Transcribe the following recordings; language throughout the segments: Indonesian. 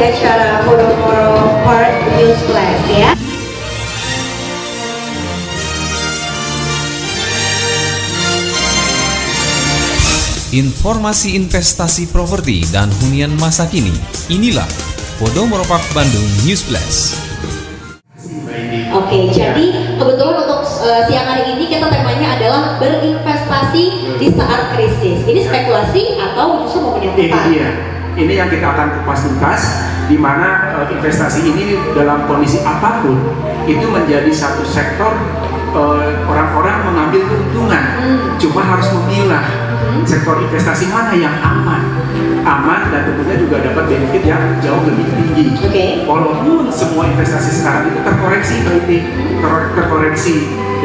acara Podomoro Heart News Flash ya. Informasi investasi properti dan hunian masa kini. Inilah Podomoro Park Bandung News Flash. Oke, jadi kebetulan untuk siang hari ini kita temanya adalah berinvestasi di saat krisis. Ini spekulasi atau justru mau punya tempat? Ini yang kita akan kupas tuntas, di mana investasi ini dalam kondisi apapun itu menjadi satu sektor orang-orang mengambil keuntungan. Cuma harus memilah sektor investasi mana yang aman dan tentunya juga dapat benefit yang jauh lebih tinggi. Walaupun semua investasi sekarang itu terkoreksi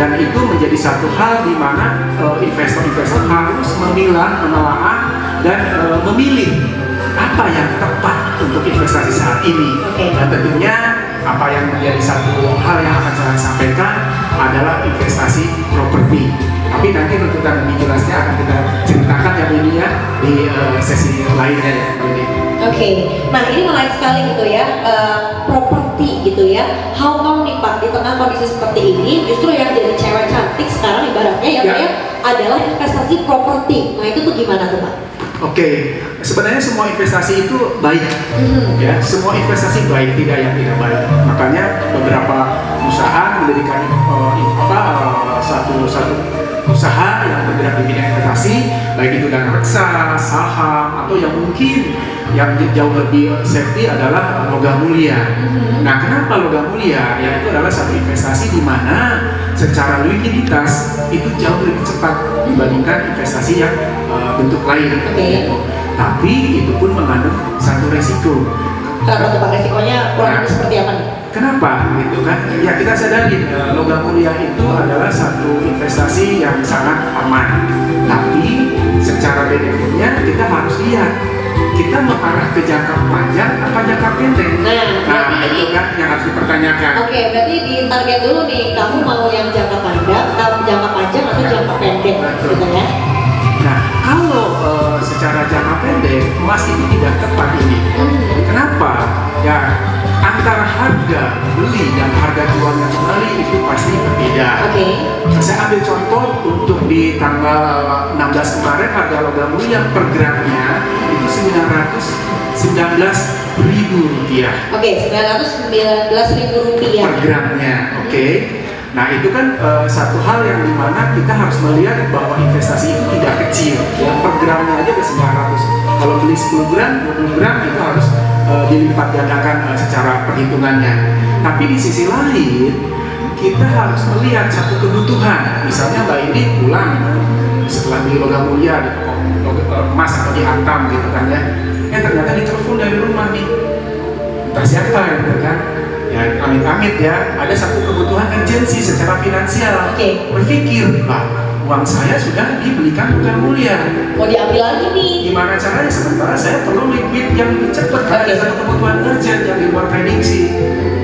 dan itu menjadi satu hal di mana investor-investor harus memilah, menelaah dan memilih apa yang tepat untuk investasi saat ini. Dan tentunya apa yang menjadi satu hal yang akan saya sampaikan adalah investasi properti. Tapi nanti tuntutan lebih jelasnya akan kita ceritakan yang ini ya di sesi lainnya ya. Nah ini menarik sekali gitu ya, properti gitu ya. How come nih Pak, di tengah kondisi seperti ini justru yang jadi cewek cantik sekarang ibaratnya ya Pak ya adalah investasi properti. Nah itu tuh gimana tuh Pak? Sebenarnya semua investasi itu baik, ya. Semua investasi baik, tidak yang tidak baik. Makanya beberapa perusahaan mendirikan satu usaha yang bergerak di bidang investasi, baik itu dana reksa, saham, atau yang mungkin yang jauh lebih safety adalah logam mulia. Nah, kenapa logam mulia? Ya itu adalah satu investasi di mana secara likuiditas itu jauh lebih cepat dibandingkan investasi yang bentuk lain. Tapi itu pun mengandung satu resiko. Kenapa tuh Pak, resikonya kurang lebih seperti apa nih? Kenapa gitu kan? Ya kita sadari logam mulia itu adalah satu investasi yang sangat aman. Tapi secara benefitnya kita harus lihat kita mengarah ke jangka panjang apa jangka pendek. Nah itu kan yang harus dipertanyakan. Berarti di target dulu nih, kamu mau yang jangka panjang atau jangka pendek gitu ya? Nah kalau secara jangka pendek emas itu tidak tepat ini. Kenapa? Ya antara harga beli dan harga jualnya kembali itu pasti berbeda. Saya ambil contoh untuk di tanggal 16 kemarin harga logam mulia per gramnya itu 919.000 rupiah. 919.000 rupiah per gramnya. Nah itu kan satu hal yang dimana kita harus melihat bahwa investasi itu tidak kecil. Per gramnya aja ke 900. Kalau beli 10 gram, 20 gram itu harus dilipat gandakan secara perhitungannya. Tapi di sisi lain kita harus melihat satu kebutuhan. Misalnya Mbak ini pulang setelah beli logam mulia di toko emas atau di Antam gitu kan ya. Ternyata ditelepon dari rumah nih. Entah siapa gitu kan. Ya amit-amit ya, ada satu kebutuhan urgensi secara finansial. Berpikir, uang saya sudah dibelikan logam mulia. Mau diambil lagi nih. Gimana caranya? Sementara saya perlu liquid yang lebih cepat. Ada satu kebutuhan urgent yang di luar prediksi.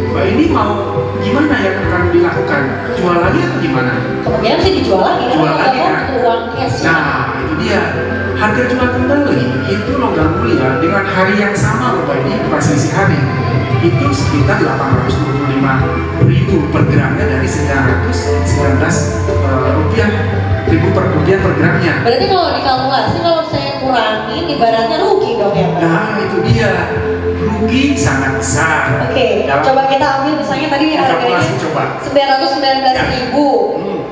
Mbak ini mau gimana yang akan dilakukan? Jual lagi atau gimana? Kemungkinan sih dijual lagi. Jual lagi kan? Uang cash. Nah itu dia. Harga jual kembali itu logam mulia dengan hari yang sama loh Mbak ini selisih hari itu sekitar 825.000 per gramnya dari 919 rupiah per gramnya. Berarti kalau dikalkulasi kalau saya kurangin ibaratnya rugi dong ya Pak? Nah itu dia, rugi sangat besar. Coba kita ambil misalnya tadi harganya 919.000.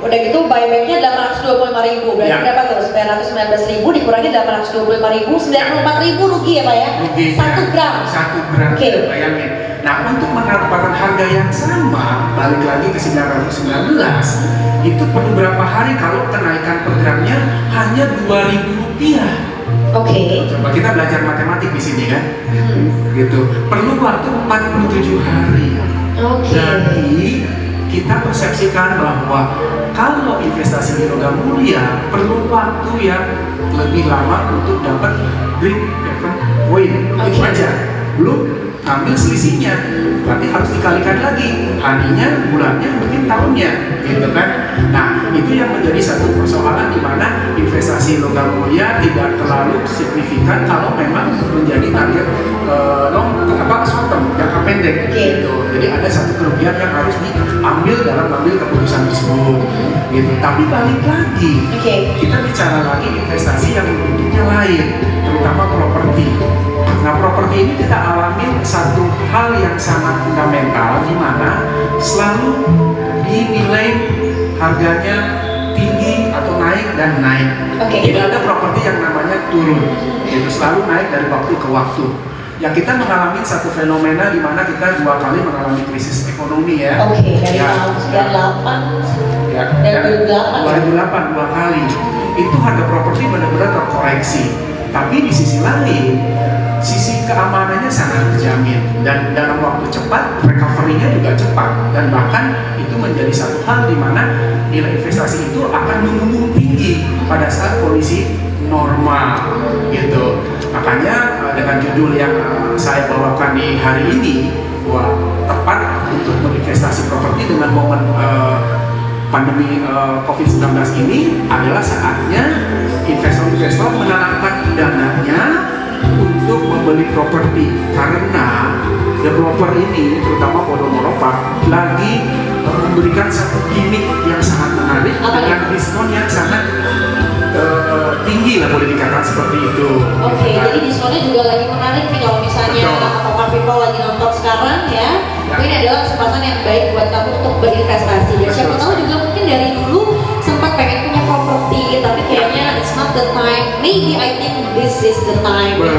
Udah gitu buybacknya 825.000. Berarti berapa tuh? 919.000 dikurangi 825.000, 94.000 rugi ya Pak ya? Rugi. 1 gram. 1 gram. Bayangin. Nah untuk mendapatkan harga yang sama, balik lagi ke 919, itu perlu berapa hari kalau kenaikan per gramnya hanya 2.000 rupiah. Coba kita belajar matematik di sini kan? Gitu. Perlu waktu 47 hari. Jadi kita persepsikan bahwa kalau investasi di logam mulia perlu waktu yang lebih lama untuk dapat break even point. Itu aja. Belum ambil selisihnya, berarti harus dikalikan lagi harinya, bulannya, mungkin tahunnya, gitu kan. Nah, itu yang menjadi satu persoalan di mana investasi logam mulia tidak terlalu signifikan kalau memang menjadi target short term, jangka pendek, gitu. Jadi ada satu kerugian yang harus diambil dalam mengambil keputusan tersebut, gitu. Tapi balik lagi, kita bicara lagi investasi yang bentuknya lain, terutama properti. Nah, properti ini kita alami satu hal yang sangat fundamental, di mana selalu dinilai harganya tinggi atau naik dan naik. Tidak ada properti yang namanya turun, itu selalu naik dari waktu ke waktu. Yang kita mengalami satu fenomena di mana kita 2 kali mengalami krisis ekonomi ya. Dari tahun 98, dari 2008 2 kali. Itu harga properti benar-benar terkoreksi. Tapi di sisi lain, sisi keamanannya sangat terjamin dan dalam waktu cepat, recovery-nya juga cepat, dan bahkan itu menjadi satu hal di mana nilai investasi itu akan membumbung tinggi pada saat kondisi normal, gitu. Makanya dengan judul yang saya bawakan di hari ini, bahwa tepat untuk berinvestasi properti dengan momen pandemi COVID-19 ini adalah saatnya investor-investor menanamkan dananya untuk membeli properti, karena developer ini, terutama Podomoro Park, lagi memberikan satu gimmick yang sangat menarik dengan diskon yang sangat tinggi lah, boleh dikatakan seperti itu. Jadi diskonnya juga lagi menarik nih kalau misalnya Apokar People lagi nonton sekarang ya. Ini adalah kesempatan yang baik buat kamu untuk berinvestasi. Dan siapa tahu juga mungkin dari dulu sempat pengen punya properti, tapi kayaknya it's not the time. Maybe I think this is the time. Ya.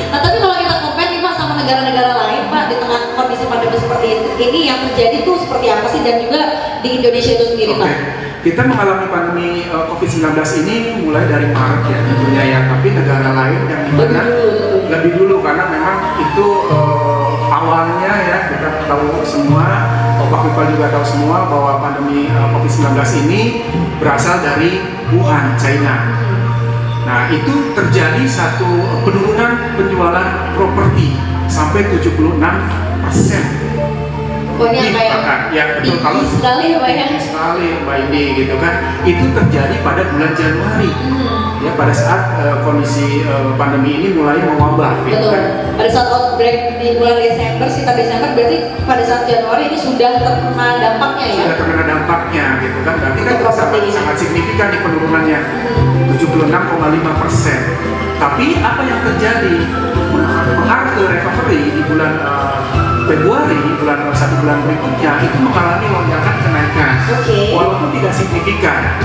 Nah, tapi kalau kita compare nih Pak sama negara-negara lain Pak, di tengah kondisi pandemi seperti ini yang terjadi tuh seperti apa sih, dan juga di Indonesia itu sendiri Pak? Kita mengalami pandemi COVID-19 ini mulai dari Maret ya tentunya ya, tapi negara lain yang dimana lebih dulu karena memang itu awalnya ya, kita tahu semua, Pak People juga tahu semua bahwa pandemi COVID-19 ini berasal dari Wuhan, China. Nah, itu terjadi satu penurunan penjualan properti sampai 76%. Ya betul, kalau sekali ya Pak ya, sekali Mbak Indi, gitu kan. Itu terjadi pada bulan Januari ya, pada saat kondisi pandemi ini mulai mewabah, gitu kan. Pada saat outbreak di bulan Desember, sekitar Desember, berarti pada saat Januari ini sudah terkena dampaknya ya? Sudah terkena dampaknya, gitu kan. Berarti kan sangat signifikan di penurunannya, 76,5%. Tapi apa yang terjadi? Mengarah ke recovery di bulan Februari, satu bulan berikutnya itu mengalami lonjakan kenaikan, walaupun tidak signifikan.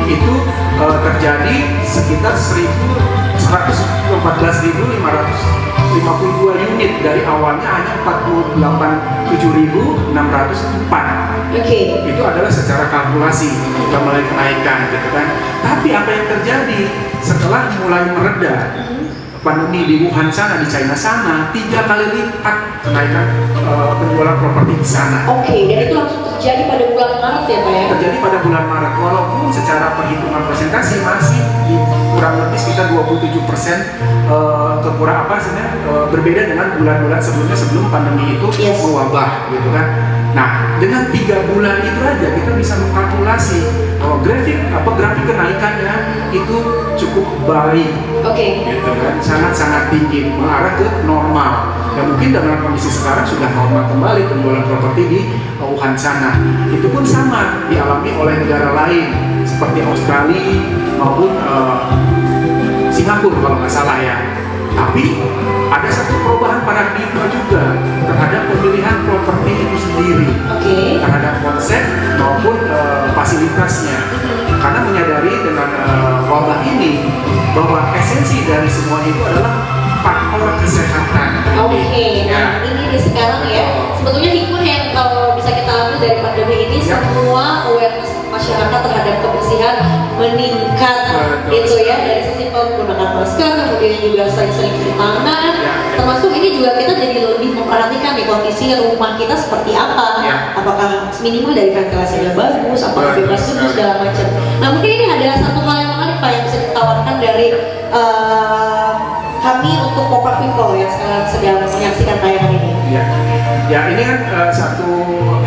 Itu terjadi sekitar 114.552 unit dari awalnya hanya 47.604. Itu adalah secara kalkulasi sudah mulai kenaikan, gitu kan. Tapi apa yang terjadi setelah mulai mereda pandemi di Wuhan sana, di China sana, 3 kali lipat kenaikan penjualan properti di sana. Dan itu langsung terjadi pada bulan Maret ya Pak ya? Terjadi pada bulan Maret, walaupun secara perhitungan persentase masih di kurang lebih sekitar 27% kekurang berbeda dengan bulan-bulan sebelumnya, sebelum pandemi itu mewabah, gitu kan. Nah, dengan 3 bulan itu aja kita bisa mengkalkulasi bahwa grafik kenaikannya itu cukup baik, gitu kan, sangat-sangat tinggi, mengarah ke normal. Dan mungkin dengan kondisi sekarang sudah normal kembali penjualan properti di Wuhan sana. Itu pun sama dialami oleh negara lain seperti Australia maupun Singapura kalau nggak salah ya. Tapi ada satu perubahan paradigma juga terhadap pemilihan properti itu sendiri, terhadap konsep maupun fasilitasnya. Karena menyadari dengan wabah ini bahwa esensi dari semua itu adalah faktor kesehatan. Nah ini di sekarang ya, sebetulnya hikmah yang kalau bisa kita ambil dari pandemi ini, semua awareness masyarakat terhadap kebersihan meningkat, gitu ya, dari sisi menggunakan masker, kemudian juga sering-sering cuci tangan, termasuk ini juga kita jadi lebih memperhatikan nih kondisi rumah kita seperti apa, apakah minimal dari ventilasinya bagus, apakah bebas debu segala macam. Nah mungkin ini ada satu hal yang menarik Pak yang bisa ditawarkan dari kami untuk Pop-up People yang sekarang sedang menyaksikan tayangan ini? Ya ini kan satu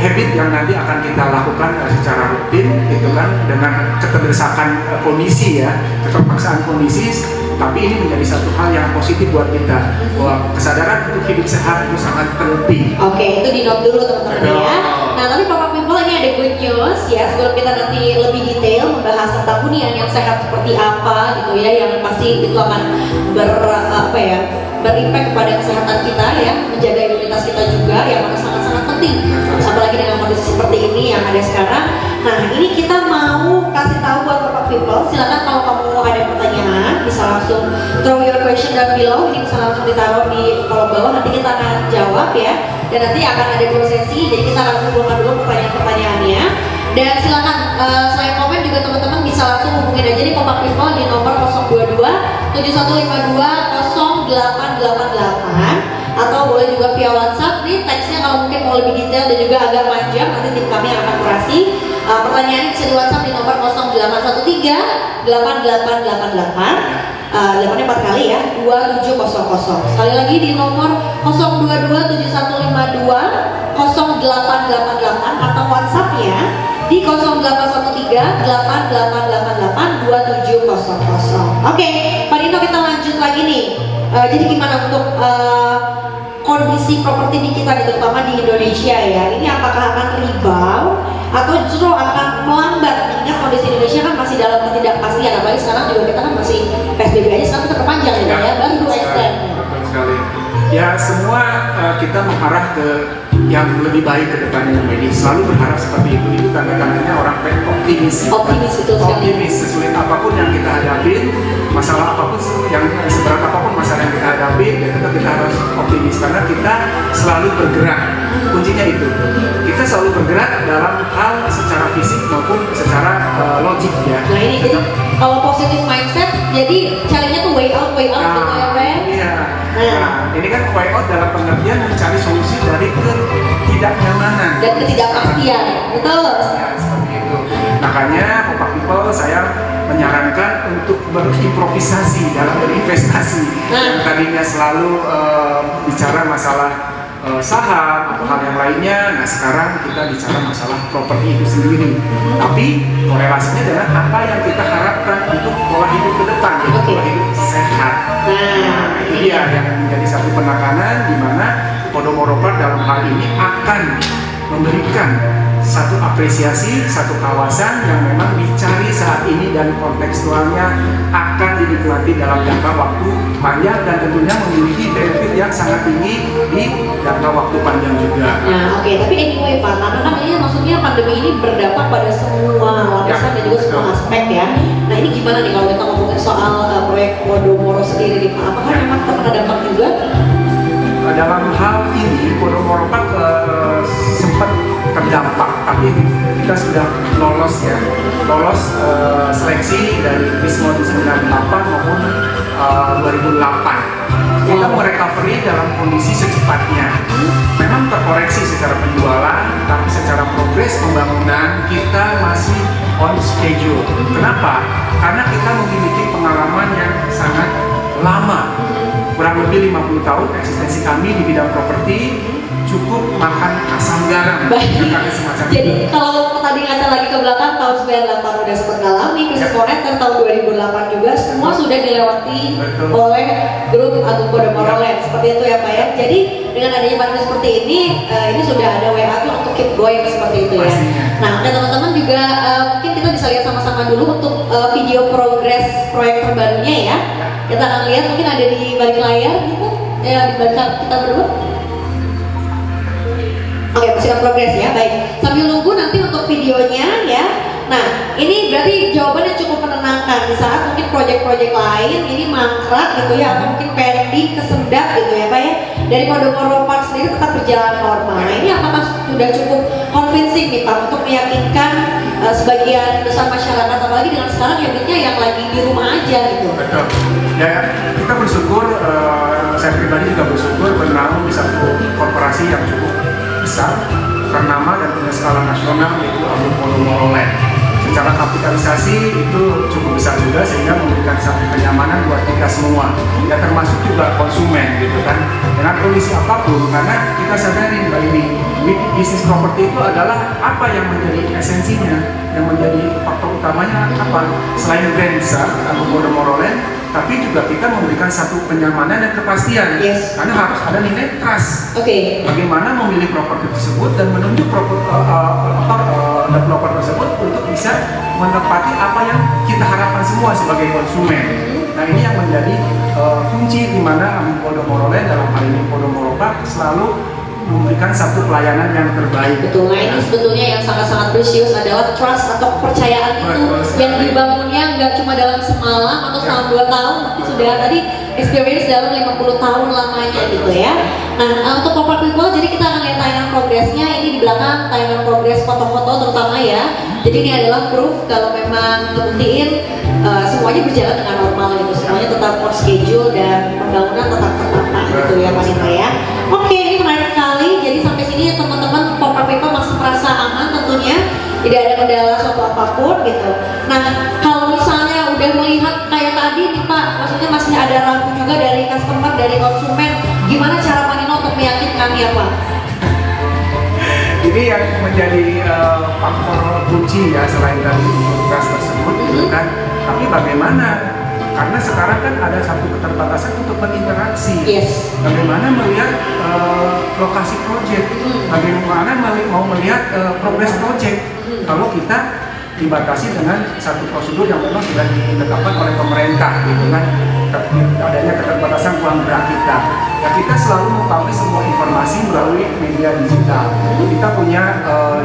habit yang nanti akan kita lakukan secara rutin gitu kan, dengan keterdesakan kondisi ya, keterpaksaan kondisi, tapi ini menjadi satu hal yang positif buat kita, bahwa kesadaran untuk hidup sehat itu sangat penting. Oke, itu di note dulu teman-teman ya. Nah, tapi Pop-up People ini ada good news ya, sebelum kita nanti lebih detail membahas tentang hunian yang sehat seperti apa gitu ya, yang pasti itu akan berimpact kepada kesehatan kita ya, menjaga imunitas kita juga, yang mana sangat-sangat penting, apalagi dengan kondisi seperti ini yang ada sekarang. Nah, ini kita mau kasih tahu buat Pop-up People, silakan kalau kamu ada pertanyaan bisa langsung throw your question down below, ini bisa langsung ditaruh di kolom bawah, nanti kita akan jawab ya, dan nanti akan ada 2 sesi, jadi kita akan kumpulkan dulu pertanyaan-pertanyaannya. Dan silakan selain komen juga teman-teman bisa langsung hubungin aja nih Pop-up People di nomor 022 7152 0888, atau boleh juga via WhatsApp nih, teksnya kalau mungkin mau lebih detail dan juga agak panjang, nanti tim kami akan kurasi. Pertanyaan bisa di WhatsApp di nomor 0813 8888, 8-nya 4 kali ya, 2700. Sekali lagi di nomor 022 7152 0888, atau WhatsAppnya di 0813 8888 2700. Oke, Pak Dino, kita lanjut lagi nih. Jadi gimana untuk kondisi properti di kita, terutama di Indonesia ya? Ini apakah akan rebound atau justru akan melambat? Mengingat kondisi Indonesia kan masih dalam ketidakpastian, apalagi sekarang juga kita kan masih PSBB aja sekarang kita perpanjang ya, baru extend. Betul sekali. Ya semua kita mengarah ke yang lebih baik ke depannya, ini selalu berharap seperti itu. Itu tanda-tandanya orang optimis. Optimis itu sekali. Optimis, sesulit apapun yang kita hadapi, masalah apapun yang seberat apapun masalah yang kita hadapi, ya tetap kita harus optimis karena kita selalu bergerak. Kuncinya itu, kita selalu bergerak dalam hal secara fisik maupun secara logik ya. Nah ini jadi kalau positif mindset, jadi caranya tuh way out gitu ya, Ren? Iya. Nah, ini kan way out dalam pengertian mencari solusi dari ketidaknyamanan dan ketidakpastian, betul? Ya, seperti itu. Makanya Pop-up People saya menyarankan untuk berimprovisasi dalam berinvestasi. Yang tadinya selalu bicara masalah saham atau hal yang lainnya, nah sekarang kita bicara masalah properti itu sendiri. Tapi korelasinya dengan apa yang kita harapkan untuk pola hidup ke depan, yaitu pola hidup sehat. Nah, itu dia yang menjadi satu penekanan di mana Podomoro Park dalam hal ini akan memberikan satu apresiasi, satu kawasan yang memang dicari saat ini dan kontekstualnya akan dinikmati dalam jangka waktu panjang dan tentunya memiliki benefit yang sangat tinggi di jangka waktu panjang juga. Nah, oke, tapi anyway Pak, karena kan ini maksudnya pandemi ini berdampak pada semua lapisan dan juga semua aspek ya. Nah, ini gimana nih kalau kita ngomongin soal proyek Podomoro sendiri nih Pak? Apakah memang terkena dampak juga? Dalam hal ini Podomoro Park sempat terdampak, tapi kita sudah lolos seleksi dari Wismo 98 maupun 2008. Kita mau recovery dalam kondisi secepatnya. Memang terkoreksi secara penjualan, tapi secara progres pembangunan kita masih on schedule. Kenapa? Karena kita memiliki pengalaman yang sangat lama. Kurang lebih 50 tahun eksistensi kami di bidang properti, cukup makan asam garam. Jadi kalau tadi ngaca lagi ke belakang, tahun 98 udah sempat ngalami krisis moneter, tahun 2008 juga semua sudah dilewati oleh grup Agung Podomoro Land, seperti itu ya Pak ya. Jadi dengan adanya pandemi seperti ini sudah ada WA tuh untuk keep going seperti itu ya. Nah, teman-teman juga mungkin kita bisa lihat sama-sama dulu untuk video progres proyek terbarunya ya. Kita akan lihat, mungkin ada di balik layar gitu, ya di balik kita berdua. Oke, masih progres ya, baik. Sambil nunggu nanti untuk videonya ya. Nah, ini berarti jawabannya cukup menenangkan. Di saat mungkin proyek-proyek lain ini mangkrak gitu ya, atau mungkin pending, kesendat gitu ya Pak ya. Dari Podomoro Park sendiri tetap berjalan normal. Nah, ini apakah sudah cukup convincing nih Pak untuk meyakinkan sebagian besar masyarakat, apalagi dengan sekarang habitnya yang lagi di rumah aja gitu? Betul. Ya, kita bersyukur, saya pribadi juga bersyukur bernaung di satu korporasi yang cukup besar, ternama dan punya skala nasional, yaitu Agung Podomoro Land. secara kapitalisasi itu cukup besar juga sehingga memberikan satu kenyamanan buat kita semua, ya termasuk juga konsumen gitu kan, dengan kondisi apapun. Karena kita sadari Mbak ini, bisnis properti itu adalah apa yang menjadi esensinya, yang menjadi faktor utamanya apa, selain brand besar atau Podomoro Land, tapi juga kita memberikan satu kenyamanan dan kepastian. Yes. Karena harus ada nilai trust. Bagaimana memilih properti tersebut dan menunjuk developer tersebut untuk bisa menepati apa yang kita harapkan semua sebagai konsumen. Nah, ini yang menjadi kunci di mana Podomoro Land, dalam hal ini Podomoro Park, selalu memberikan satu pelayanan yang terbaik. Betul. Nah, ini sebetulnya yang sangat-sangat precious adalah trust atau kepercayaan itu yang dibangunnya nggak cuma dalam semalam atau selama 2 tahun, tapi sudah tadi experience dalam 50 tahun lamanya gitu ya. Nah, untuk Property People, jadi kita akan lihat tayangan progresnya. Ini di belakang tayangan progres foto-foto terutama ya. Jadi ini adalah proof kalau memang ngebuktiin semuanya berjalan dengan normal gitu. Semuanya tetap on schedule dan pembangunan tetap tertata gitu ya Pak Nino ya. Oke, ini menarik sekali. Jadi sampai sini teman-teman Property People masih merasa aman tentunya, tidak ada kendala suatu apapun gitu. Nah, kalau misalnya udah melihat kayak tadi nih Pak, maksudnya masih ada ragu juga dari customer, dari konsumen, gimana cara Pak Nino untuk meyakinkan ya Pak? Ini yang menjadi faktor kunci ya, selain dari tugas tersebut gitu kan. Tapi bagaimana? Karena sekarang kan ada satu keterbatasan untuk berinteraksi. Yes. Bagaimana melihat lokasi proyek, bagaimana mau melihat progres proyek. Kalau kita dibatasi dengan satu prosedur yang memang sudah ditetapkan oleh pemerintah gitu kan, adanya keterbatasan ruang gerak kita. Ya, kita selalu mempublish semua informasi melalui media digital. Kita punya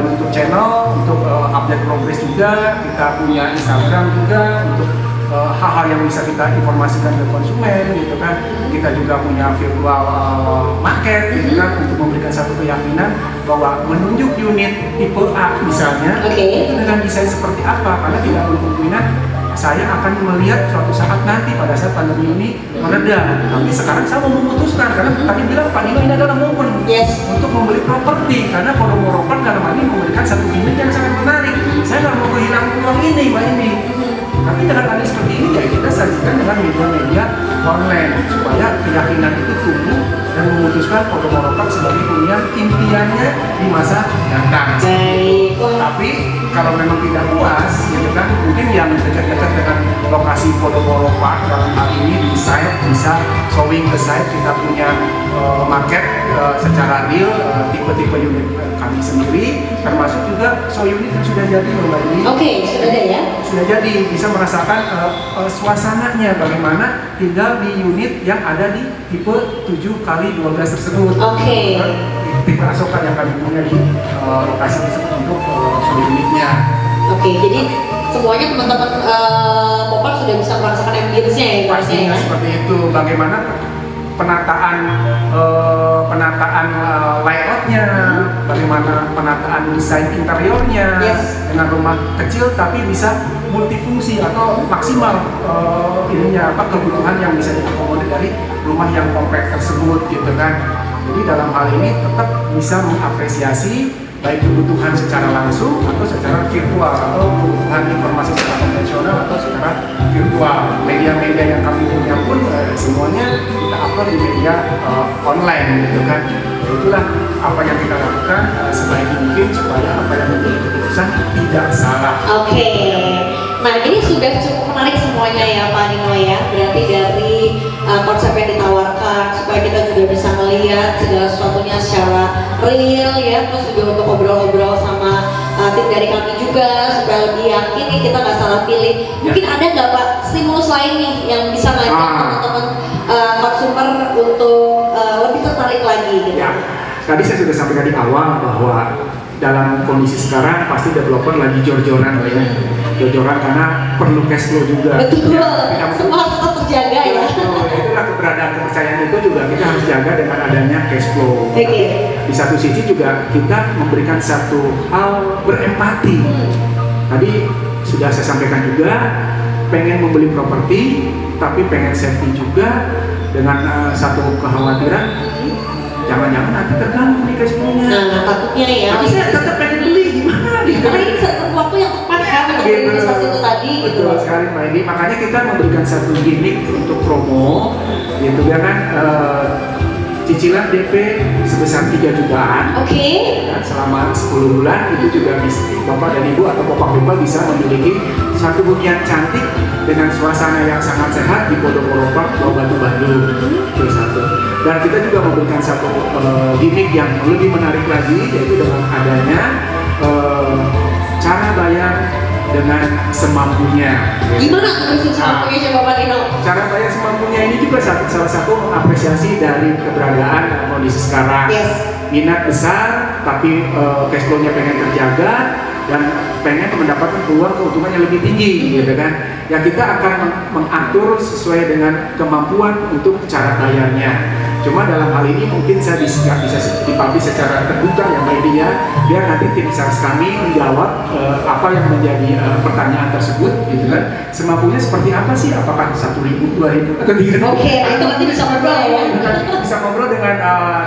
YouTube channel untuk update progres juga, kita punya Instagram juga untuk hal-hal yang bisa kita informasikan ke konsumen gitu kan. Kita juga punya virtual market gitu kan, untuk memberikan satu keyakinan bahwa menunjuk unit tipe A misalnya, itu dengan desain seperti apa, karena tidak berkemungkinan saya akan melihat suatu saat nanti pada saat pandemi ini mereda. Tapi sekarang saya mau memutuskan, karena tadi bilang Pak Nino ini adalah momen untuk membeli properti, karena Podomoro Park dalam hal ini memberikan satu gimmick yang sangat menarik. Saya nggak mau kehilangan peluang ini Mbak ini. Tapi dengan ada seperti ini ya kita sajikan dengan media-media online supaya keyakinan itu tumbuh dan memutuskan Podomoro Park sebagai hunian impiannya di masa datang. Tapi kalau memang tidak puas, gitu kan, mungkin yang dekat-dekat dengan lokasi Podomoro Park dalam hal ini di site bisa showing ke site, kita punya market secara real tipe-tipe unit kami sendiri, termasuk juga show unit yang sudah jadi Mbak ini. Sudah ada ya? Sudah jadi, bisa merasakan suasananya bagaimana tinggal di unit yang ada di tipe 7x12 tersebut. Tipe asokan yang kami punya di lokasi tersebut untuk show unitnya. Jadi semuanya teman-teman Popar sudah bisa merasakan ambience-nya ya? Pastinya seperti itu. Bagaimana penataan layoutnya, bagaimana penataan desain interiornya, dengan rumah kecil tapi bisa multifungsi atau maksimal kebutuhan yang bisa diakomodir dari rumah yang kompleks tersebut gitu kan. Jadi dalam hal ini tetap bisa mengapresiasi baik kebutuhan secara langsung atau secara virtual, atau kebutuhan informasi secara konvensional atau secara virtual. Media-media yang kami punya pun semuanya kita upload di media online gitu kan. Itulah apa yang kita lakukan sebaik mungkin supaya apa yang menjadi keputusan tidak salah. Nah, ini sudah cukup menarik semuanya ya Pak Nino ya. Berarti dari konsep yang ditawarkan supaya kita juga bisa melihat segala sesuatunya secara real ya. Terus juga untuk ngobrol-ngobrol sama tim dari kami juga supaya lebih yakin nih kita nggak salah pilih. Mungkin ada nggak Pak stimulus lain nih yang bisa ngajak teman-teman konsumer untuk lebih tertarik lagi gitu? Tadi saya sudah sampaikan di awal bahwa dalam kondisi sekarang pasti developer lagi jor-joran ya. Jor-joran karena perlu cash flow juga. Betul, semua harus tetap terjaga ya. Itulah keberadaan kepercayaan itu juga kita harus jaga dengan adanya cash flow. Di satu sisi juga kita memberikan satu hal berempati. Tadi sudah saya sampaikan juga, pengen membeli properti tapi pengen safety juga, dengan satu kekhawatiran jangan-jangan nanti terganggu nih cash flow-nya. Nah, takutnya ya. Tapi saya tetap pengen beli, gimana? Karena ini waktu yang tepat kan untuk hilirisasi itu tadi gitu. Betul sekali Pak Edi. Makanya kita memberikan satu gimmick untuk promo, gitu ya kan. Cicilan DP sebesar 3 jutaan. Dan selama 10 bulan itu juga bisa Bapak dan Ibu atau Bapak People bisa memiliki satu hunian cantik dengan suasana yang sangat sehat di Podomoro Park, Pulau Batu, Bandung. Itu satu. Dan kita juga memberikan satu gimmick yang lebih menarik lagi, yaitu dengan adanya cara bayar dengan semampunya. Gimana prinsip semampunya coba Pak Dino? Cara bayar semampunya ini juga salah satu apresiasi dari keberadaan kondisi sekarang. Minat besar, tapi cash flow-nya pengen terjaga dan pengen mendapatkan peluang keuntungan yang lebih tinggi, gitu kan? Ya kita akan mengatur sesuai dengan kemampuan untuk cara bayarnya. Cuma dalam hal ini mungkin saya bisa dipublish secara terbuka ya Mbak Edi ya, biar nanti tim sales kami menjawab apa yang menjadi pertanyaan tersebut, gitu kan. Semampunya seperti apa sih? Apakah 1.000, 2.000 atau 3.000? Itu nanti bisa ngobrol ya. Bisa ngobrol dengan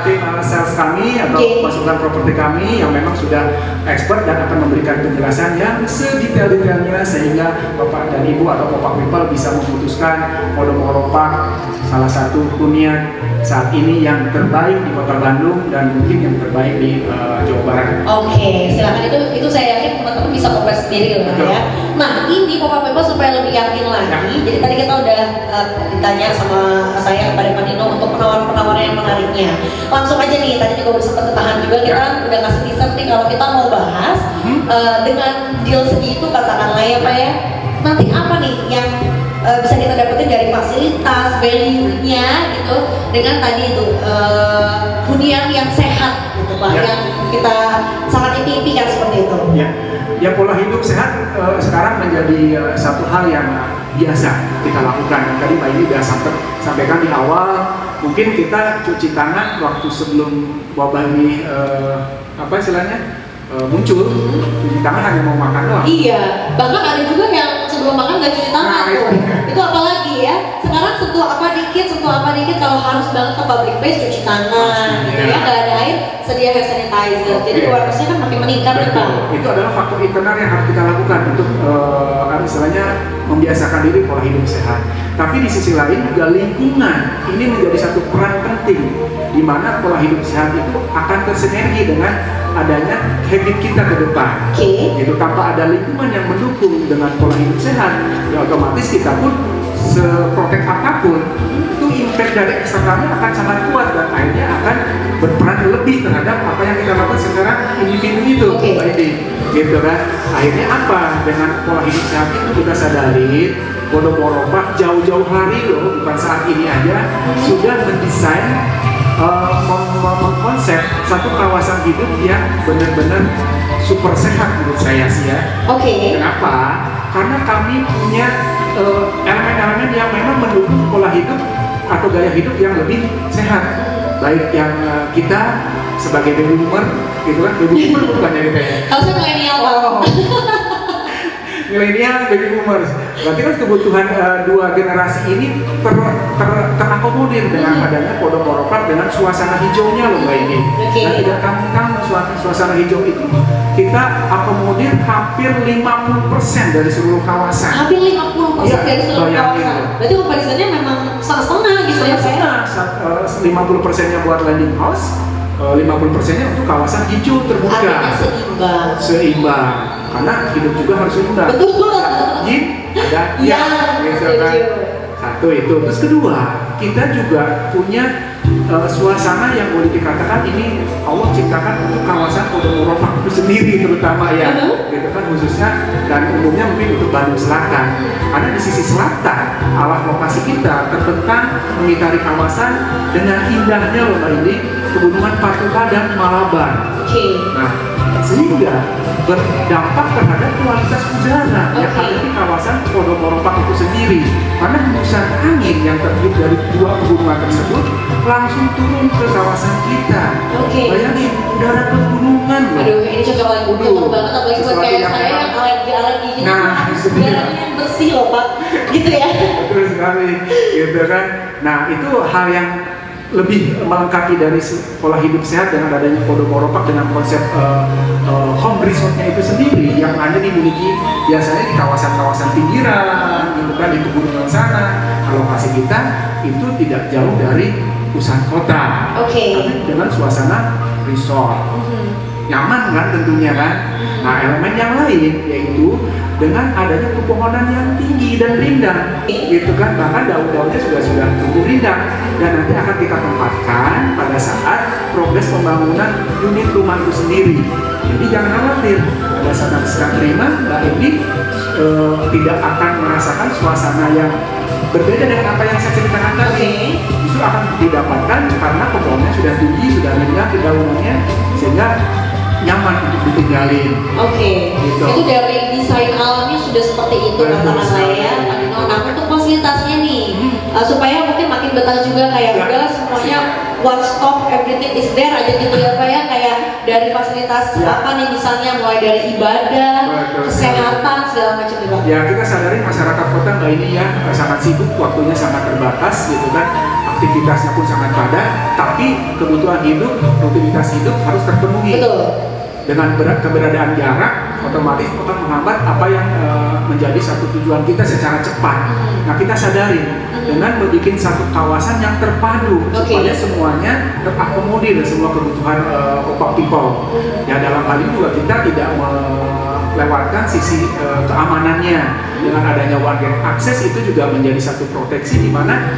tim sales kami atau konsultan properti kami yang memang sudah expert dan akan memberikan penjelasan yang sedetail-detailnya sehingga Bapak dan Ibu atau Bapak People bisa memutuskan Podomoro Park salah satu hunian saat ini yang terbaik di Kota Bandung dan mungkin yang terbaik di Jawa Barat. Silakan itu saya yakin teman-teman bisa compare sendiri lah ya. Nah ini Bapak People supaya lebih yakin lagi. Jadi tadi kita udah ditanya sama saya kepada Pak Dino untuk penawaran-penawaran yang menariknya. Langsung aja nih, tadi juga udah sempat ditahan juga kita udah ngasih teaser nih kalau kita mau bahas dengan deal segitu katakanlah ya Pak ya. Nanti apa nih yang bisa kita dapetin dari fasilitas, value-nya gitu dengan tadi itu hunian yang sehat gitu Pak, yang kita sangat impi-impikan seperti itu. Ya pola hidup sehat sekarang menjadi satu hal yang biasa kita lakukan. Tadi Pak ini sudah sampaikan di awal, mungkin kita cuci tangan waktu sebelum wabah ini muncul, cuci tangan hanya mau makan doang. Iya, bahkan ada juga yang sebelum makan nggak cuci tangan itu apalagi ya. Sekarang sentuh apa dikit kalau harus banget ke public place cuci tangan gitu ya, nggak ada air sedia hand sanitizer. Jadi awareness-nya kan makin meningkat nih Pak. Itu adalah faktor internal yang harus kita lakukan untuk istilahnya membiasakan diri pola hidup sehat. Tapi di sisi lain juga lingkungan ini menjadi satu peran penting di mana pola hidup sehat itu akan tersinergi dengan adanya habit kita ke depan. Gitu, tanpa ada lingkungan yang mendukung dengan pola hidup sehat, ya otomatis kita pun seprotek apapun itu impact dari eksternalnya akan sangat kuat dan akhirnya akan berperan lebih terhadap apa yang kita lakukan secara individu itu. Gitu kan. Akhirnya apa? Dengan pola hidup sehat itu kita sadari Podomoro Park jauh-jauh hari loh, bukan saat ini aja sudah mendesain mengkonsep satu kawasan hidup yang benar-benar super sehat menurut saya sih ya. Kenapa? Karena kami punya elemen-elemen yang memang mendukung pola hidup atau gaya hidup yang lebih sehat. Baik yang kita sebagai baby boomer, gitu kan? Baby boomer bukan ya kita ya? Kalau saya milenial milenial, baby boomers. Berarti kan kebutuhan dua generasi ini terakomodir dengan adanya Podomoro Park dengan suasana hijaunya loh Mbak ini. Dan tidak kamu suasana hijau itu kita akomodir hampir 50% dari seluruh kawasan. Hampir 50% dari seluruh kawasan. Berarti komparisannya memang setengah gitu ya Pak? 50%-nya buat landing house, 50%-nya untuk kawasan hijau terbuka. Artinya seimbang. Karena hidup juga harus seimbang. Betul. Ada gitu kan. Satu itu. Terus kedua, kita juga punya suasana yang boleh dikatakan ini Allah ciptakan untuk kawasan Podomoro Park itu sendiri terutama ya, gitu kan, khususnya dan umumnya mungkin untuk Bandung Selatan. Karena di sisi selatan alat lokasi kita terbentang mengitari kawasan dengan indahnya loh Mbak ini Pegunungan Patuha dan Malabar. Nah, sehingga berdampak terhadap kualitas udara yang ada di kawasan Podomoro Park itu sendiri. Karena hembusan angin yang tertiup dari dua pegunungan tersebut langsung turun ke kawasan kita. Bayangin, udara pegunungan loh. Aduh, ini cocok banget apalagi buat kayak saya yang alergi gini. Nah, udaranya yang bersih loh Pak, gitu ya. Betul sekali, gitu kan. Nah, itu hal yang lebih melengkapi dari pola hidup sehat dengan adanya Podomoro Park dengan konsep home resortnya itu sendiri yang hanya dimiliki biasanya di kawasan-kawasan pinggiran gitu kan, di pegunungan sana. Lokasi kita itu tidak jauh dari pusat kota, tapi dengan suasana resort, nyaman kan tentunya kan. Nah, elemen yang lain yaitu dengan adanya pepohonan yang tinggi dan rindang, gitu kan, bahkan daun-daunnya sudah tumbuh rindang, dan nanti akan kita tempatkan pada saat progres pembangunan unit rumah itu sendiri. Jadi jangan khawatir, pada saat nanti sedang terima, Mbak Indi tidak akan merasakan suasana yang berbeda dengan apa yang saya ceritakan tadi. Justru akan didapatkan karena pohonnya sudah tinggi, sudah rindang daunannya, sehingga nyaman untuk ditinggalin. Gitu. Itu dari desain alamnya sudah seperti itu katakan saya. Nah, untuk fasilitasnya nih, supaya mungkin makin betah juga kayak udah semuanya one stop, everything is there aja gitu ya Pak ya, kayak dari fasilitas apa nih misalnya mulai dari ibadah, kesehatan segala macam itu. Ya, kita sadari masyarakat kota Mbak ini ya sangat sibuk, waktunya sangat terbatas gitu kan, aktivitasnya pun sangat padat, tapi kebutuhan hidup, rutinitas hidup harus terpenuhi. Dengan keberadaan jarak otomatis akan menghambat apa yang menjadi satu tujuan kita secara cepat. Nah, kita sadari dengan membuat satu kawasan yang terpadu supaya semuanya terakomodir semua kebutuhan Popak People. Ya, dalam hal ini juga kita tidak melewatkan sisi keamanannya. Dengan adanya one gate akses itu juga menjadi satu proteksi di mana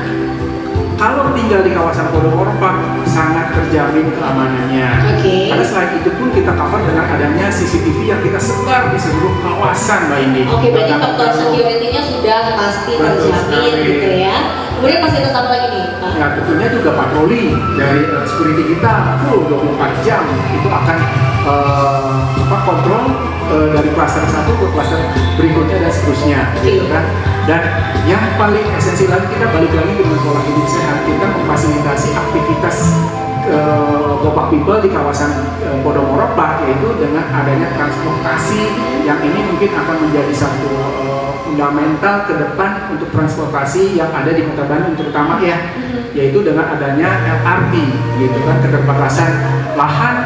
kalau tinggal di kawasan Podomoro Park sangat terjamin keamanannya. Karena selain itu pun kita cover dengan adanya CCTV yang kita sebar di seluruh kawasan, Mbak Indi. Berarti faktor security-nya sudah pasti terjamin gitu ya. Kemudian fasilitas apa lagi nih, Pak? Ya, tentunya juga patroli dari security kita full 24 jam itu akan kontrol dari klaster 1 ke klaster berikutnya dan seterusnya, gitu kan. Dan yang paling esensial lagi, kita balik lagi dengan pola hidup sehat, kita memfasilitasi aktivitas Popak People di kawasan Podomoro Park, yaitu dengan adanya transportasi yang ini mungkin akan menjadi satu fundamental ke depan untuk transportasi yang ada di Kota Bandung terutama ya, yaitu dengan adanya LRT, gitu kan, keterbatasan lahan.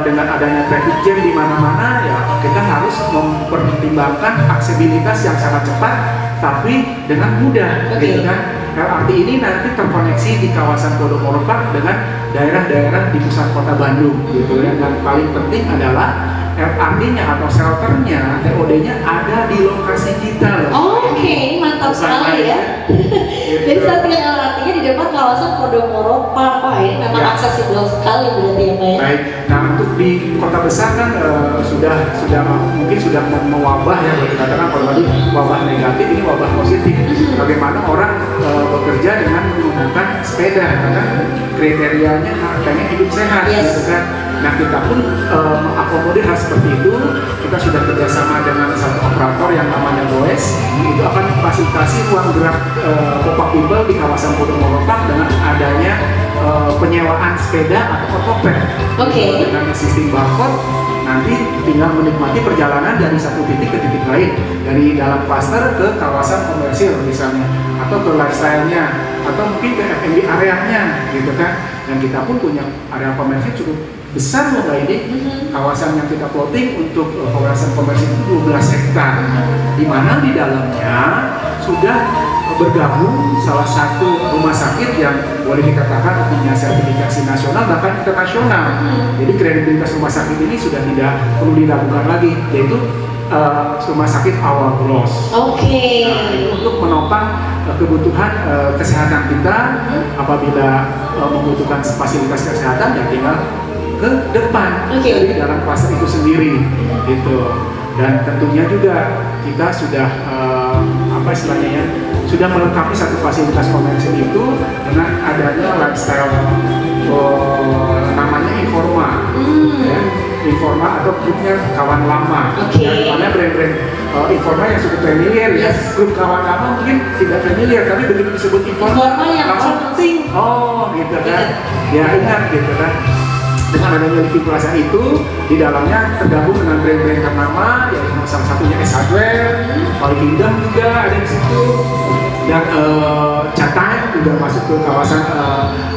Dengan adanya traffic jam di mana-mana, ya kita harus mempertimbangkan aksesibilitas yang sangat cepat tapi dengan mudah, gitu kan. LRT ini nanti terkoneksi di kawasan Podomoro Park dengan daerah-daerah di pusat kota Bandung, gitu ya. Dan paling penting adalah LRT-nya atau shelternya, TOD-nya ada di lokasi kita loh. Ini mantap sekali ya. Jadi saat tinggal LRT-nya di depan kawasan Podomoro Park. Ini memang aksesibel sekali berarti ya Pak ya. Baik. Nah, untuk di kota besar kan mungkin sudah mewabah ya, kalau dikatakan kalau tadi wabah negatif, ini wabah positif. Bagaimana orang bekerja dengan menggunakan sepeda, karena kriterianya harganya hidup sehat, gitu kan. Nah, kita pun mengakomodir hal seperti itu. Kita sudah kerjasama dengan satu operator yang namanya Goes. Itu akan memfasilitasi ruang gerak Popak People di kawasan Podomoro Park dengan adanya penyewaan sepeda atau otopet. Dengan sistem barcode, nanti tinggal menikmati perjalanan dari satu titik ke titik lain, dari dalam klaster ke kawasan komersil misalnya, atau ke lifestyle-nya, atau mungkin ke F&B area-nya, gitu kan. Dan kita pun punya area komersil cukup besar loh Mbak ini. Kawasan yang kita plotting untuk kawasan komersil itu 12 hektar, di mana di dalamnya sudah bergabung salah satu rumah sakit yang boleh dikatakan punya sertifikasi nasional bahkan internasional. Jadi kredibilitas rumah sakit ini sudah tidak perlu diragukan lagi, yaitu rumah sakit Awal Bros. Untuk menopang kebutuhan kesehatan kita, apabila membutuhkan fasilitas kesehatan ya tinggal ke depan dari dalam klaster itu sendiri, gitu. Dan tentunya juga kita sudah sudah melengkapi satu fasilitas komersil itu dengan adanya lifestyle namanya Informa, ya. Informa atau grupnya kawan lama, yang mana brand-brand Informa yang cukup familiar ya. Grup kawan lama mungkin tidak familiar, tapi begitu disebut Informa langsung ting, gitu kan. Ya ingat, gitu kan. Dengan adanya Living Plaza itu, di dalamnya tergabung dengan brand-brand ternama, yaitu salah satunya S Hardware, Holy Kingdom juga ada di situ, dan Catay juga masuk ke kawasan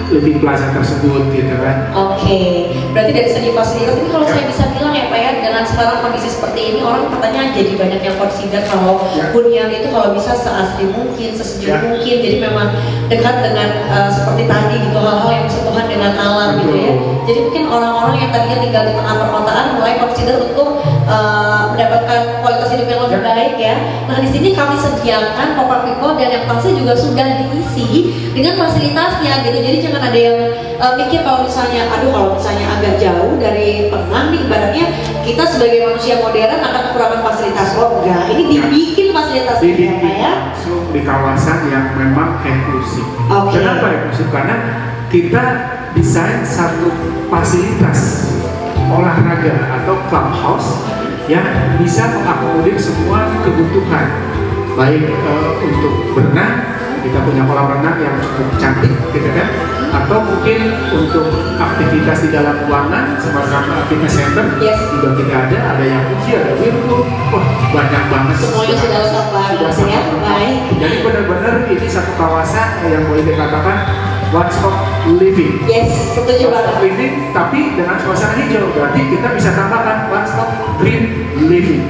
living plaza tersebut gitu kan. Oke, berarti dari segi fasilitas ini kalau saya bisa bilang ya Pak ya, dengan sekarang kondisi seperti ini orang katanya jadi banyak yang consider kalau hunian itu kalau bisa seasri mungkin, sesejuk mungkin, jadi memang dekat dengan seperti tadi gitu, hal-hal yang bersentuhan dengan alam gitu ya. Jadi mungkin orang-orang yang tadinya tinggal di tengah perkotaan mulai consider untuk mendapatkan kualitas hidup yang lebih baik ya. Nah di sini kami sediakan pop-up people dan yang pasti juga sudah diisi dengan fasilitasnya gitu. Jadi jangan ada yang mikir kalau misalnya, aduh kalau misalnya agak jauh dari Penang nih, ibaratnya kita sebagai manusia modern akan kekurangan fasilitas. Oh enggak, ini dibikin fasilitasnya ya. Langsung di kawasan yang memang eksklusif. Kenapa eksklusif? Karena kita desain satu fasilitas olahraga atau clubhouse yang bisa mengakomodir semua kebutuhan, baik untuk berenang, kita punya kolam renang yang cukup cantik gitu kan, atau mungkin untuk aktivitas di dalam ruangan semacam fitness center juga kita ada jacuzzi, ada whirlpool, wah banyak banget, semuanya sudah lengkap banget ya. Baik, jadi benar-benar ini satu kawasan yang boleh dikatakan one stop living. Yes, setuju banget. Living, tapi dengan suasana hijau, berarti kita bisa tambahkan one stop green living.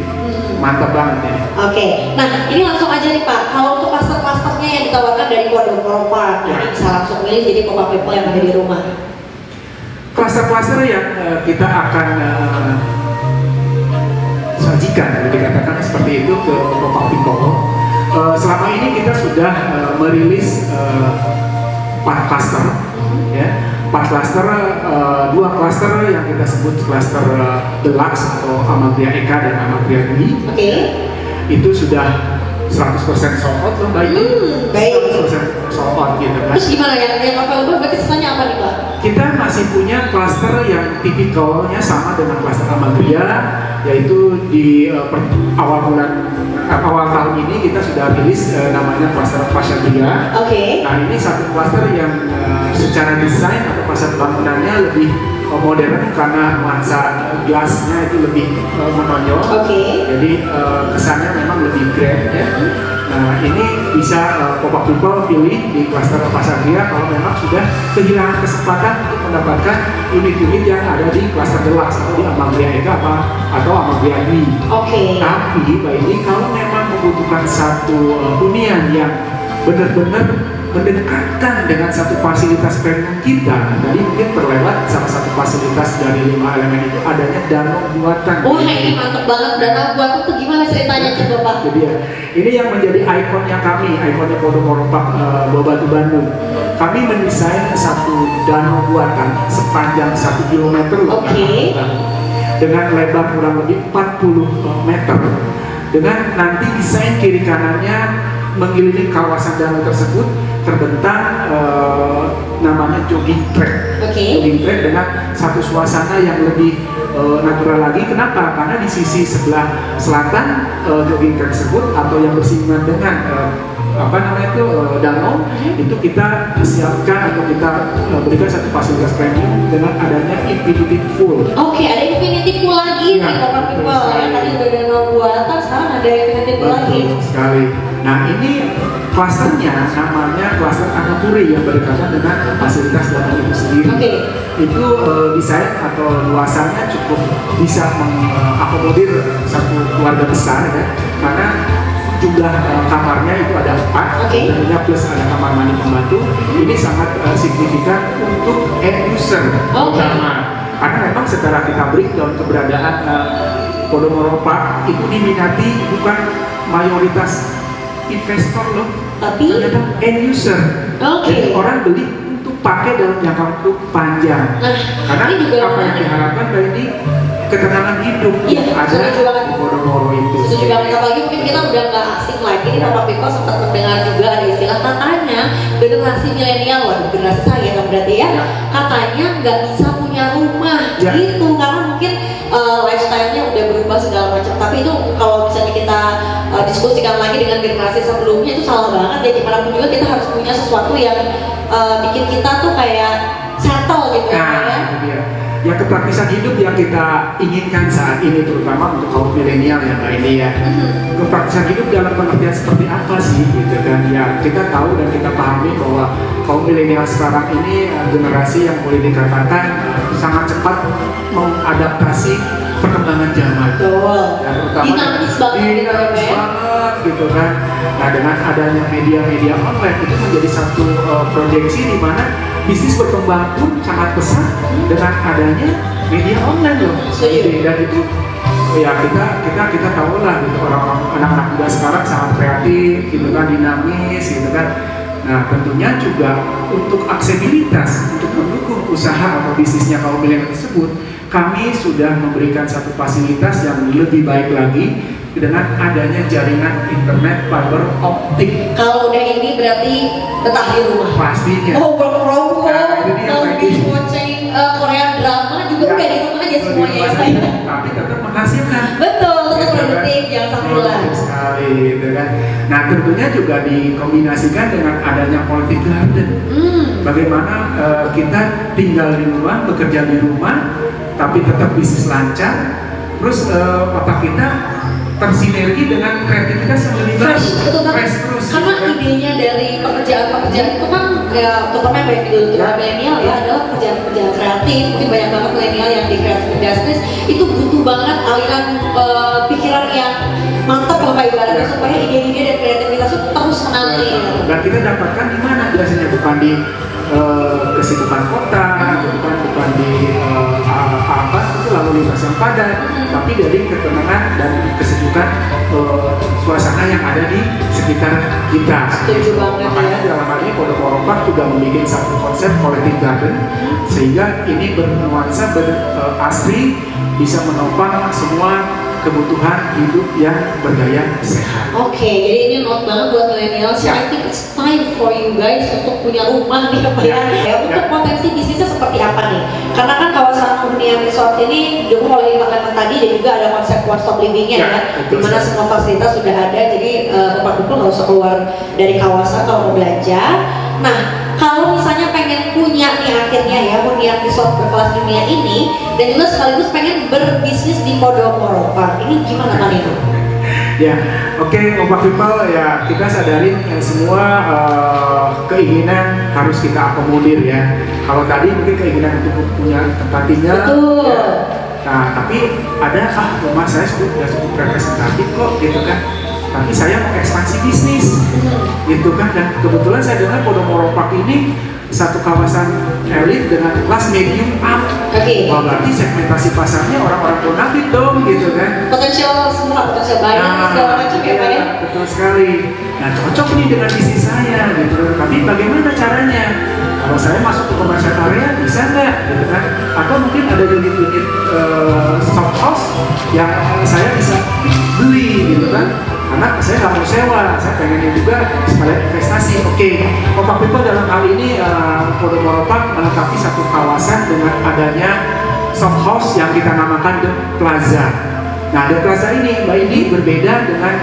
Mantap banget ya. Oke, nah ini langsung aja nih Pak, kalau untuk klaster-klasternya yang ditawarkan dari Podomoro Park, ini bisa langsung milih jadi pop-up people yang ada di rumah. Klaster-klaster yang kita akan sajikan, dikatakan seperti itu ke pop-up people. Selama ini kita sudah merilis 4 klaster, ya. 4 klaster, 2 klaster yang kita sebut klaster Deluxe atau Amagria Eka dan Amagria Dwi. Itu sudah 100% sold out loh, baik. 100% sold out gitu kan. Terus gimana ya? Yang available berarti sisanya apa nih Pak? Kita masih punya klaster yang tipikalnya sama dengan klaster Amagria, yaitu di awal tahun ini kita sudah rilis namanya klaster Pasatria. Nah ini satu klaster yang secara desain atau fasad bangunannya lebih modern karena nuansa gelasnya itu lebih menonjol. Jadi kesannya memang lebih grand ya. Nah ini bisa pop-up people pilih di klaster Pasatria kalau memang sudah kehilangan kesempatan untuk mendapatkan unit-unit yang ada di klaster Deluxe atau di Amagria Eka atau Amagria Dwi. Tapi Mbak ini kalau memang membutuhkan satu hunian yang benar-benar mendekatkan dengan satu fasilitas premium kita, tadi mungkin terlewat salah satu fasilitas dari 5 elemen itu adanya danau buatan. Wah ini mantep banget, danau buatan itu gimana ceritanya coba Pak? Jadi ya, ini yang menjadi ikonnya kami, ikonnya Podomoro Park Bawabatu Bandung. Kami mendesain satu danau buatan sepanjang 1 km loh, dengan lebar kurang lebih 40 meter, dengan nanti desain kiri kanannya mengelilingi kawasan danau tersebut terbentang namanya jogging track. Jogging track dengan satu suasana yang lebih natural lagi. Kenapa? Karena di sisi sebelah selatan jogging track tersebut atau yang bersinggungan dengan danau itu kita siapkan atau kita berikan satu fasilitas premium dengan adanya infinity pool. Ada infinity pool lagi nih pop-up people. Yang tadi udah danau buatan, sekarang ada infinity pool lagi. Sekali. Nah ini klasternya namanya klaster Anapuri yang berdekatan dengan fasilitas danau itu sendiri. Itu desain atau luasannya cukup bisa mengakomodir satu keluarga besar ya, karena jumlah kamarnya itu ada 4, tentunya plus ada kamar mandi pembantu. Ini sangat signifikan untuk end user utama, karena memang secara kita breakdown keberadaan Podomoro Park itu diminati bukan mayoritas investor loh, tapi ternyata end user. Jadi orang beli untuk pakai dalam jangka waktu panjang. Karena apa yang diharapkan dari ketenangan hidup ada di Podomoro itu. Setuju banget, apalagi mungkin kita udah nggak asing lagi nih Bapak Piko sempat mendengar juga ada istilah katanya generasi milenial, generasi saya kan berarti ya, katanya nggak bisa punya rumah gitu karena mungkin lifestyle-nya udah berubah segala macam. Tapi itu kalau misalnya kita diskusikan lagi dengan generasi sebelumnya itu salah banget ya. Gimana pun juga kita harus punya sesuatu yang bikin kita tuh kayak settle gitu ya. ya kepraktisan hidup yang kita inginkan saat ini, terutama untuk kaum milenial yang ini ya. Kepraktisan hidup dalam pengertian seperti apa sih gitu kan? Ya kita tahu dan kita pahami bahwa kaum milenial sekarang ini generasi yang boleh dikatakan sangat cepat mengadaptasi perkembangan zaman. Betul. Ya, terutama Dinamis banget gitu ya, dinamis Ben. banget gitu kan. Nah dengan adanya media-media online itu menjadi satu proyeksi di mana bisnis berkembang pun sangat pesat dengan adanya media online loh. Setuju. Dan itu ya kita tahu lah gitu, orang-orang anak-anak muda sekarang sangat kreatif gitu kan, dinamis gitu kan. Nah tentunya juga untuk aksesibilitas untuk mendukung usaha atau bisnisnya kaum milenial tersebut, kami sudah memberikan satu fasilitas yang lebih baik lagi dengan adanya jaringan internet fiber optik. Kalau udah ini berarti tetap di rumah. Pastinya. Oh, work from home, Nah, itu dia, mau Pak. binge watching Korean drama juga Ya, udah di rumah aja semuanya ya Pak. tapi tetap menghasilkan. Betul, tetap Gitu kan? produktif, jangan sampai hilang. Produktif sekali gitu kan. Nah tentunya juga dikombinasikan dengan adanya quality garden. Bagaimana kita tinggal di rumah, bekerja di rumah, tapi tetap bisnis lancar. Terus otak kita tersinergi dengan kreativitas yang lebih Fresh, betul banget. fresh terus. Karena idenya dari pekerjaan-pekerjaan itu kan ya terutama yang banyak di milenial ya adalah pekerjaan-pekerjaan kreatif. Mungkin banyak banget milenial yang di creative industries itu butuh banget aliran pikiran yang mantap lah Pak ibaratnya supaya ide-ide dan kreativitas itu terus mengalir. Dan kita dapatkan di mana biasanya, bukan di kesibukan kota, bukan di itu lalu lintas yang padat, tapi dari ketenangan dan kesibukan suasana yang ada di sekitar kita. Setuju banget Makanya ya. dalam hal ini Pondok Moropak juga membuat satu konsep collective garden, sehingga ini bernuansa asri, bisa menopang semua kebutuhan hidup yang bergaya sehat. Oke, jadi ini note banget buat milenial. So I think it's time for you guys untuk punya rumah nih Pak ya. Untuk potensi bisnisnya seperti apa nih? Karena kan kawasan hunian resort ini dulu mulai makanan tadi dan juga ada konsep one stop livingnya ya, dimana semua fasilitas sudah ada. Jadi Bapak Kumpul nggak usah keluar dari kawasan kalau mau belanja. Nah, kalau misalnya pengen punya nih akhirnya ya hunian resort berkelas dunia ini dan juga sekaligus pengen berbisnis di Pondok Moropak, ini gimana Pak Nino? Ya, oke, Bapak People ya, kita sadarin semua keinginan harus kita akomodir ya. Kalau tadi mungkin keinginan untuk punya tempat tinggal. Betul. Ya. Nah, tapi ada rumah saya sudah cukup representatif kok gitu kan. Tapi saya mau ekspansi bisnis, gitu kan. Dan kebetulan saya dengar Pondok Moropak ini satu kawasan elit dengan kelas medium up. Oke. Wah, berarti segmentasi pasarnya orang-orang bonafit dong, gitu kan. Potensial semua, potensial banyak segala macam ya Pak ya. Betul sekali. Nah, cocok nih dengan bisnis saya, gitu. Tapi bagaimana caranya? Kalau saya masuk ke komersial area bisa nggak, gitu kan? Atau mungkin ada unit-unit shop house yang saya bisa beli, gitu kan? Karena saya nggak mau sewa, saya pengennya juga sekalian investasi. Oke, Bapak People dalam hal ini Pondok Moropak melengkapi satu kawasan dengan adanya shop house yang kita namakan The Plaza. Nah, The Plaza ini, Mbak ini berbeda dengan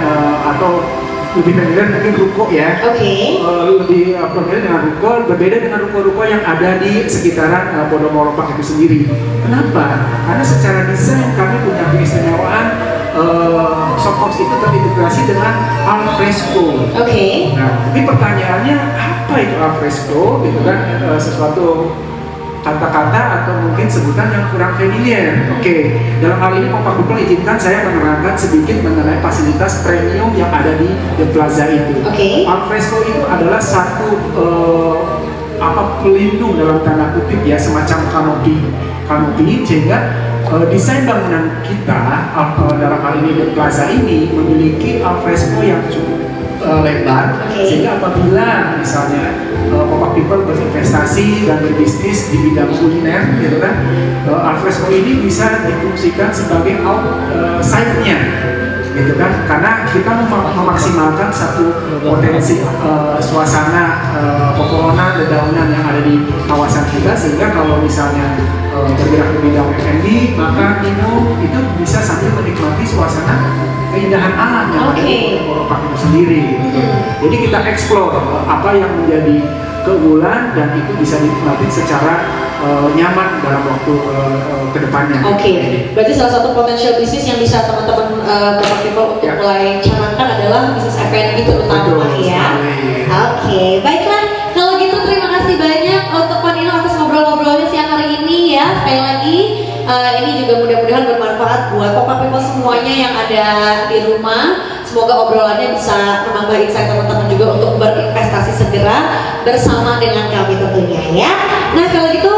atau lebih familiar mungkin ruko ya. Oke. Lebih familiar dengan ruko, berbeda dengan ruko-ruko yang ada di sekitaran Pondok Moropak itu sendiri. Kenapa? Karena secara desain kami punya keistimewaan. Shop house itu terintegrasi dengan al fresco. Oke. Nah, ini pertanyaannya apa itu al fresco? Gitu kan, sesuatu kata-kata atau mungkin sebutan yang kurang familiar. Oke, dalam hal ini Bapak Kumpul izinkan saya menerangkan sedikit mengenai fasilitas premium yang ada di The Plaza itu. Oke. Al fresco itu adalah satu pelindung dalam tanda kutip ya, semacam kanopi sehingga desain bangunan kita dalam hal ini The Plaza ini memiliki al fresco yang cukup lebar, sehingga apabila misalnya Bapak People berinvestasi dan berbisnis di bidang kuliner, gitu kan, al fresco ini bisa difungsikan sebagai outside-nya, gitu kan, karena kita memaksimalkan satu potensi suasana pepohonan dedaunan yang ada di kawasan kita, sehingga kalau misalnya bergerak di bidang F&B, maka minum itu bisa sambil menikmati suasana keindahan alam yang ada di Pondok Moropak itu sendiri. Gitu. Jadi kita explore apa yang menjadi keunggulan dan itu bisa dinikmati secara nyaman dalam waktu kedepannya. Oke, berarti salah satu potensial bisnis yang bisa teman-teman Bapak People untuk mulai canangkan adalah bisnis F&B terutama ya. Oke, baiklah. Kalau gitu terima kasih banyak untuk Pak Nino atas ngobrol-ngobrolnya siang hari ini ya. Sekali lagi ini juga mudah-mudahan bermanfaat buat Bapak People semuanya yang ada di rumah. Semoga obrolannya bisa menambah insight teman-teman juga untuk berinvestasi segera bersama dengan kami tentunya ya. Nah kalau gitu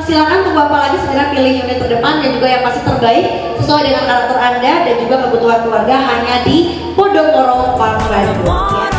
silakan tunggu apa lagi, segera pilih unit terdepan dan juga yang pasti terbaik sesuai dengan karakter Anda dan juga kebutuhan keluarga hanya di Podomoro Park Bandung.